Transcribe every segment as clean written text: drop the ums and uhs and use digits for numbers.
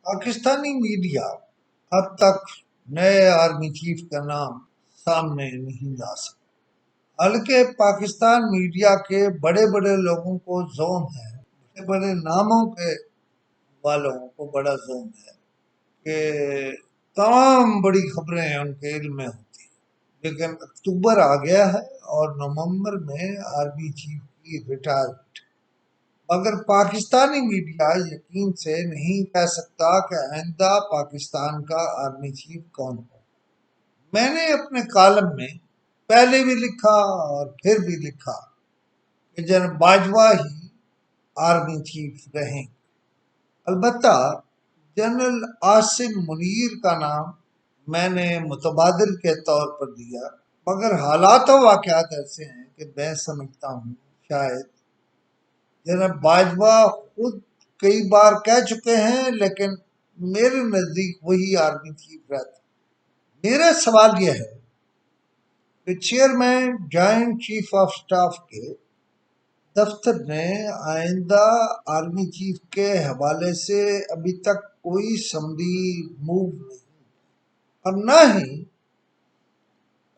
Pakistani media اب تک نئے آرمی چیف کا نام سامنے نہیں لا سکا، حالانکہ پاکستان میڈیا کے بڑے بڑے لوگوں کو زوم ہے، بڑے بڑے ناموں کے والوں کو بڑا زوم ہے کہ تمام بڑی خبریں ان کے علم میں ہوتی ہیں، لیکن اکتوبر آ گیا ہے اور نومبر میں آرمی چیف کی ریٹائرمنٹ، مگر پاکستانی میڈیا یقین سے نہیں کہہ سکتا کہ آئندہ پاکستان کا آرمی چیف کون ہو۔ میں نے اپنے کالم میں پہلے بھی لکھا اور پھر بھی لکھا کہ جنرل باجوہ ہی آرمی چیف رہیں۔ البتہ جنرل عاصم منیر کا نام میں نے متبادل کے طور پر دیا، مگر حالات و واقعات ایسے ہیں کہ میں سمجھتا ہوں شاید جنرل باجوہ خود کئی بار کہہ چکے ہیں، لیکن میرے نزدیک وہی آرمی چیف رہتا۔ میرا سوال یہ ہے کہ chairman joint chief of staff کے دفتر نے آئندہ آرمی چیف کے حوالے سے ابھی تک کوئی سمری موو نہیں، اور نہ ہی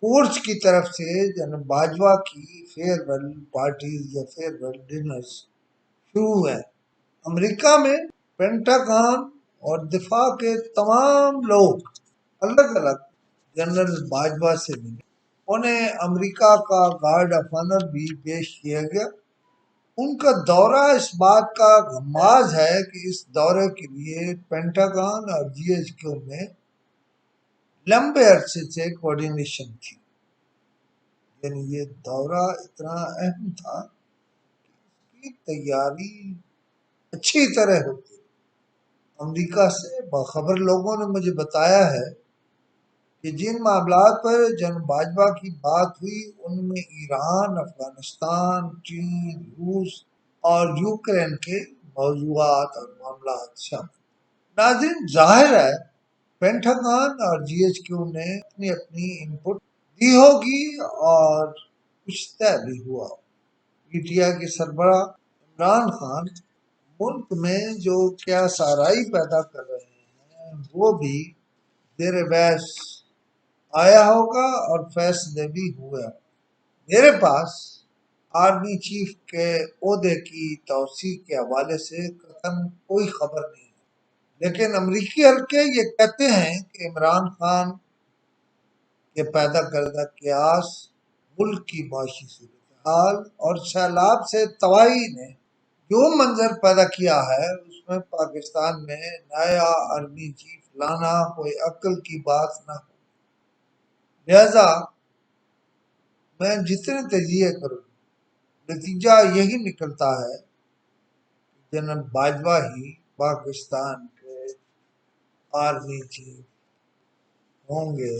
کورٹس کی طرف سے جنرل باجوہ کی فیئر ویل پارٹیز یا فیئر ویل ڈنرز شروع ہے۔ امریکہ میں پینٹاگان اور دفاع کے تمام لوگ الگ الگ جنرل باجوہ سے ملے، انہیں امریکہ کا گارڈ آف آنر بھی پیش کیا گیا۔ ان کا دورہ اس بات کا غماز ہے کہ اس دورے کے لیے پینٹاگان اور جی ایچ کیو میں لمبے عرصے سے کوارڈینیشن تھی، یعنی یہ دورہ اتنا اہم تھا کہ اس کی تیاری اچھی طرح ہوتی۔ امریکہ سے باخبر لوگوں نے مجھے بتایا ہے کہ جن معاملات پر جنرل باجوہ کی بات ہوئی ان میں ایران، افغانستان، چین، روس اور یوکرین کے موضوعات اور معاملات شامل۔ ناظرین، ظاہر ہے پینٹاگان اور جی ایچ کیو نے اپنی ان پٹ دی ہوگی اور کچھ طے بھی ہوا۔ پی ٹی آئی کے سربراہ عمران خان ملک میں جو کیا سارائی پیدا کر رہے ہیں وہ بھی زیر بحث آیا ہوگا اور فیصلے بھی ہوئے۔ میرے پاس آرمی چیف کے عہدے کی توسیع کے حوالے سے قطعاً کوئی خبر نہیں ہے، لیکن امریکی حلقے یہ کہتے ہیں کہ عمران خان کے پیدا کردہ قیاس، ملک کی معاشی صورتحال اور سیلاب سے تباہی نے جو منظر پیدا کیا ہے اس میں پاکستان میں نیا آرمی چیف لانا کوئی عقل کی بات نہ ہو۔ لہذا میں جتنے تجزیے کروں نتیجہ یہی نکلتا ہے کہ جنرل باجوہ ہی پاکستان کے آرمی چیف ہوں گے۔